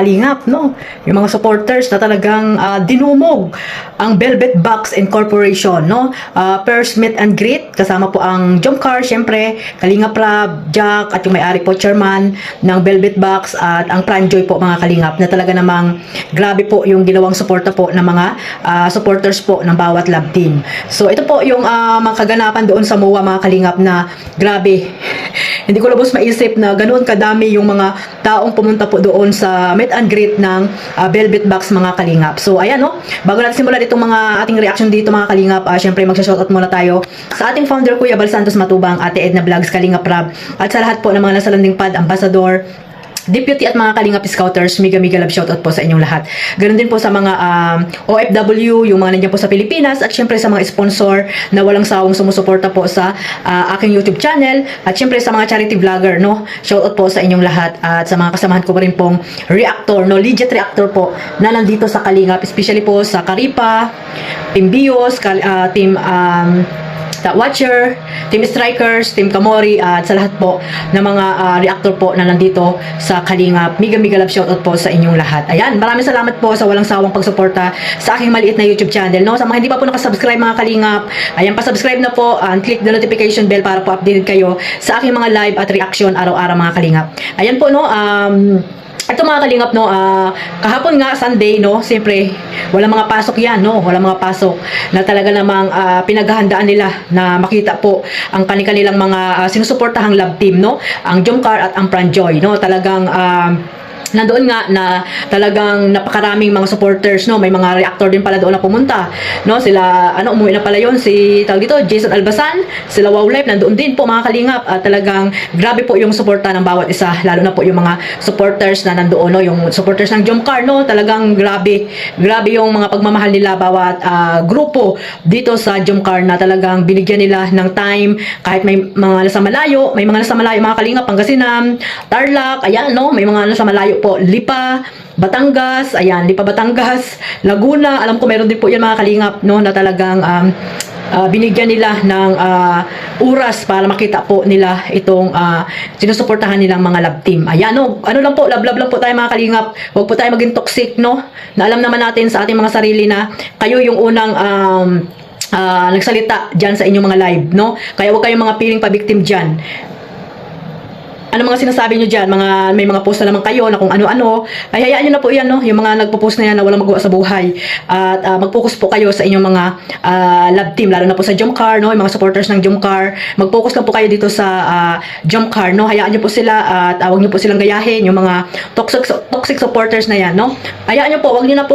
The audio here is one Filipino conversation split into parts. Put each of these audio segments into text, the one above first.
kalingap, no? Yung mga supporters na talagang dinumog ang Velvet Box Incorporation, no? First meet and greet, kasama po ang Jomcar, syempre, Kalingap Rab, Jack, at yung may-ari po, chairman ng Velvet Box, at ang Pranjoy po, mga kalingap, na talaga namang grabe po yung ginawang suporta po ng mga supporters po ng bawat love team. So, ito po yung mga kaganapan doon sa MOA, mga kalingap, na grabe. Hindi ko lubos maisip na ganoon kadami yung mga taong pumunta po doon sa meet and greet ng Velvet Box, mga kalingap. So, ayan, no? Bago natin simulan itong mga ating reaction dito, mga kalingap, syempre magsha-shoutout muna tayo sa ating founder, Kuya Bal Santos Matubang, Ate Edna Vlogs, Kalingap Rab, at sa lahat po ng mga nasa landing pad, ambassador, deputy at mga kalingap scouters, mega love shoutout po sa inyong lahat. Ganun din po sa mga OFW, yung mga nandiyan po sa Pilipinas, at syempre sa mga sponsor na walang sawang sumusuporta po sa aking YouTube channel, at syempre sa mga charity vlogger, no? Shoutout po sa inyong lahat, at sa mga kasamahan ko rin pong reactor, no? Legit reactor po na nandito sa Kalingap, especially po sa Karipa, Team Bios, Team Watcher, Team Strikers, Team Kamori, at sa lahat po ng mga reactor po na nandito sa Kalingap. Mega love shoutout po sa inyong lahat. Ayan, maraming salamat po sa walang sawang pagsuporta sa aking maliit na YouTube channel, no? Sa mga hindi pa po nakasubscribe, mga Kalingap, ayan, pa-subscribe na po, and click the notification bell para po updated kayo sa aking mga live at reaction araw-araw, mga Kalingap. Ayan po, no, ito, mga kalingap, no, kahapon nga, Sunday, no, siyempre, walang mga pasok yan, no, walang mga pasok na talaga namang pinaghahandaan nila na makita po ang kanilang mga sinusuportahang love team, no, ang Jomcar at ang Pranjoy, no, talagang nandoon nga na talagang napakaraming mga supporters, no, may mga reactor din pala doon na pumunta, no, sila, umuwi na pala yon, si tawag dito, Jason Albasan, sila Wow Life, nandoon din po, mga kalingap, at talagang grabe po yung suporta ng bawat isa, lalo na po yung mga supporters na nandoon, no, yung supporters ng Jomcar, no, talagang grabe yung mga pagmamahal nila bawat grupo dito sa Jomcar, na talagang binigyan nila ng time, kahit may mga nasa malayo, mga kalingap, Pangasinan, Tarlac, ayan, no, may mga nasa malayo po, Lipa, Batangas, ayan, Lipa, Batangas, Laguna, alam ko meron din po yan, mga kalingap, no, na talagang binigyan nila ng oras para makita po nila itong sinusuportahan nilang mga love team. Ayan, no, ano lang po, love lang po tayo, mga kalingap, huwag po tayo maging toxic, no, na alam naman natin sa ating mga sarili na kayo yung unang nagsalita dyan sa inyong mga live, no, kaya huwag kayong mga feeling pa-victim dyan. Ano mga sinasabi nyo dyan? May mga post na naman kayo na kung ano-ano. Ay, hayaan nyo na po yan, no? Yung mga nagpo-post na yan na walang magawa sa buhay. At mag-focus po kayo sa inyong mga love team, lalo na po sa Jomcar, no? Yung mga supporters ng Jomcar. Mag-focus lang po kayo dito sa Jomcar, no? Hayaan nyo po sila, at huwag nyo po silang gayahin, yung mga toxic supporters na yan, no? Hayaan nyo po, huwag nyo na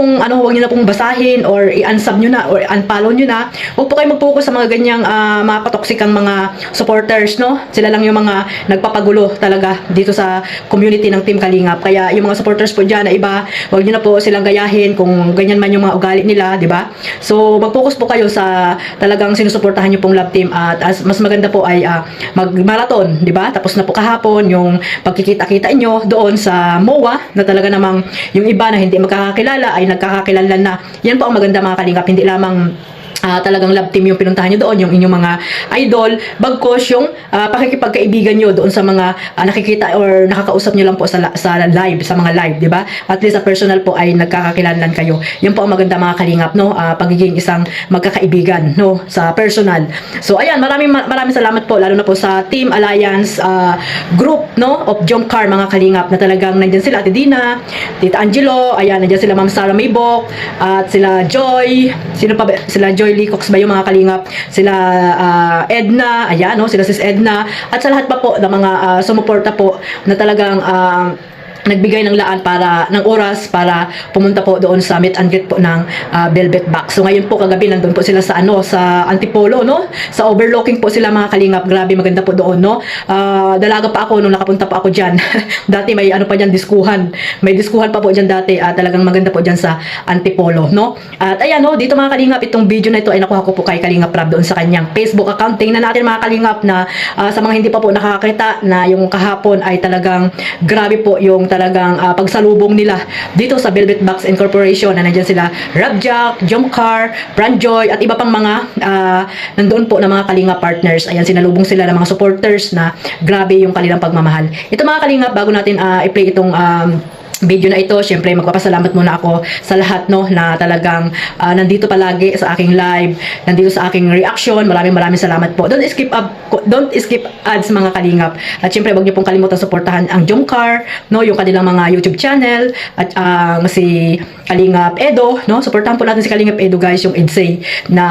pong basahin or i-unsub nyo na or unfollow nyo na. Huwag po kayo mag-focus sa mga ganyang mga katoksikang mga supporters, no? Sila lang yung mga nagpapagulo talaga dito sa community ng Team Kalingap. Kaya yung mga supporters po dyan na iba, huwag nyo na po silang gayahin kung ganyan man yung mga ugali nila, di ba? So, mag-focus po kayo sa talagang sinusuportahan nyo pong love team, at mas maganda po ay mag-marathon, di ba? Tapos na po kahapon yung pagkikita-kita nyo doon sa MOA, na talaga namang yung iba na hindi magkakakilala ay nagkakakilala na. Yan po ang maganda, mga Kalingap, hindi lamang talagang love team yung pinuntahan nyo doon, yung inyong mga idol, bagkos yung pakikipagkaibigan nyo doon sa mga nakikita or nakakausap nyo lang po sa live, sa mga live, di ba? At least sa personal po ay nagkakakilanlan kayo. Yan po ang maganda, mga Kalingap, no? Pagiging isang magkakaibigan, no? Sa personal. So, ayan, maraming salamat po, lalo na po sa Team Alliance group, no? Of Jomcar, mga Kalingap, na talagang nandyan sila, Ate Dina, Tita Angelo, ayan, nandyan sila Ma'am Sarah Maybok, at sila Joy, sino pa ba? Sila Joy Licox ba yung, mga Kalingap, sila Edna, ayan, no, sila Sis Edna, at sa lahat pa po ng mga sumuporta po na talagang nagbigay ng laan ng oras para pumunta po doon sa meet and greet po ng Velvet Box. So ngayon po, kagabi, nandun po sila sa sa Antipolo, no? Sa overlooking po sila, mga Kalingap. Grabe, maganda po doon, no? Dalaga pa ako nung nakapunta pa ako diyan. Dati may pa diyan, diskuhan. May diskuhan pa po diyan dati. Talagang maganda po diyan sa Antipolo, no? At ayan, no, dito, mga Kalingap, itong video na ito ay nakuha ko po kay Kalingap Rab doon sa kanyang Facebook account. Tingnan natin, mga Kalingap, na sa mga hindi pa po nakakita, na yung kahapon ay talagang grabe po yung talagang pagsalubong nila dito sa Velvet Box Incorporation, na nandiyan sila Rabjack, Jomcar, Pranjoy, at iba pang mga nandoon po na mga Kalinga partners. Ayan, sinalubong sila ng mga supporters na grabe yung kanilang pagmamahal. Ito, mga Kalingap, bago natin i-play itong video na ito, syempre magpapasalamat muna ako sa lahat no na talagang nandito palagi sa aking live, nandito sa aking reaction. Maraming salamat po. Don't skip ads mga kalingap. At syempre wag niyo pong kalimutan suportahan ang Jomcar, no, yung kanilang mga YouTube channel at si Kalingap Edo, no. Suportahan po natin si Kalingap Edo guys, yung EDSA na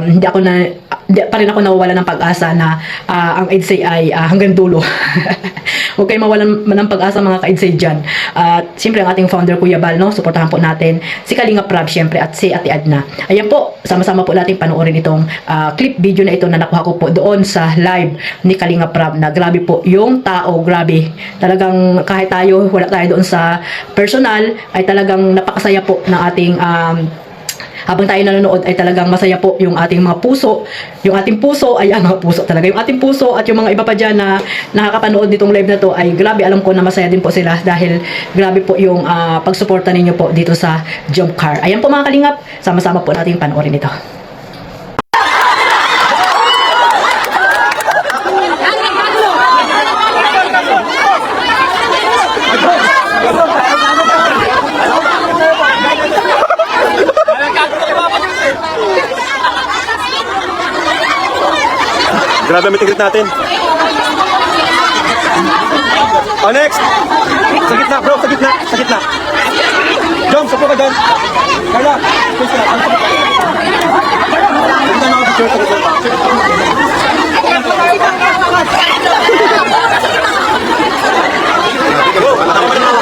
hindi pa rin ako nawawala ng pag-asa na ang EDSA ay hanggang dulo. Huwag kayong mawalan ng pag-asa mga ka-EDSA dyan. At siyempre ang ating founder Kuya Bal, no, suportahan po natin si Kalingap Rab siyempre at si Ate Adna. Ayan po, sama-sama po natin panoorin itong clip video na ito na nakuha ko po doon sa live ni Kalingap Rab na grabe po yung tao, grabe. Talagang kahit wala tayo doon sa personal, ay talagang napakasaya po ng ating habang tayo nanonood ay talagang masaya po yung ating mga puso. Yung ating puso ay mga puso talaga. Yung ating puso at yung mga iba pa dyan na nakakapanood nitong live na to ay grabe, alam ko na masaya din po sila dahil grabe po yung pagsuporta ninyo po dito sa Jomcar. Ayan po mga kalingap, sama-sama po natin panoorin ito. Grabe ang mitigrit natin. Oh, next! Sa gitna, bro. Sa gitna. Sa gitna. Jom, sapo ka dyan. Carla, please ka. Sa gitna na ako picture. Sa gitna. Bro, patama ka na ako.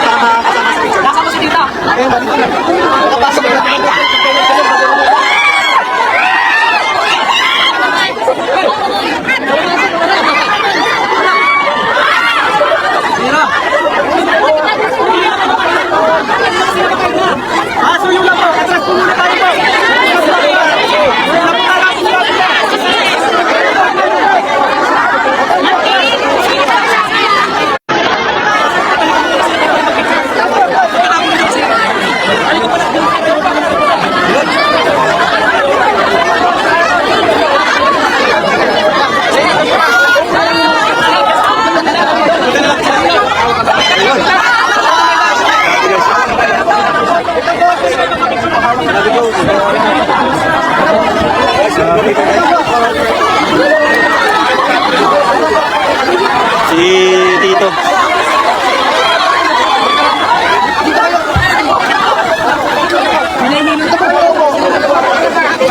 Kasama si Tita. Ayun, balik ka na. Nakapasok ka na. Si Tito.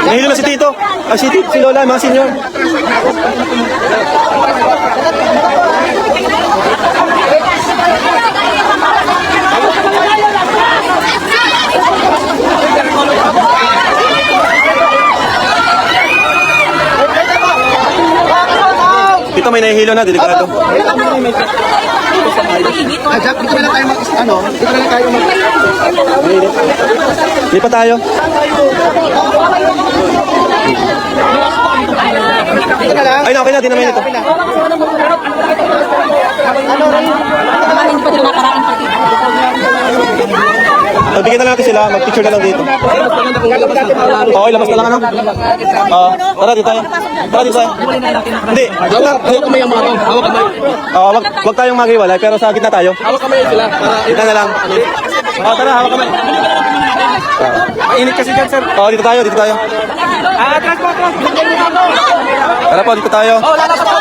Nahilo na si Tito. Si Lola, mga senior. Tito, may nahihilo na, delikado. Jack, dito na lang tayo dito na lang tayo Lipat tayo. Dito na lang. Ay, okay na, di naman ito. Bigyan na lang natin sila, mag-picture na lang dito. Okay, labas na lang ano? Tara, dito tayo. Tara, dito tayo. Hindi. Hawak kamay ang mga hawak kamay. Wag tayong maghiwalay, pero sa gitna tayo. Hawak kamay sila. Gitna na lang. Tara, hawak kamay. Mainit kasi dyan, sir. Dito tayo, dito tayo. Atras po, atras. Tara po, dito tayo. Lalabas po.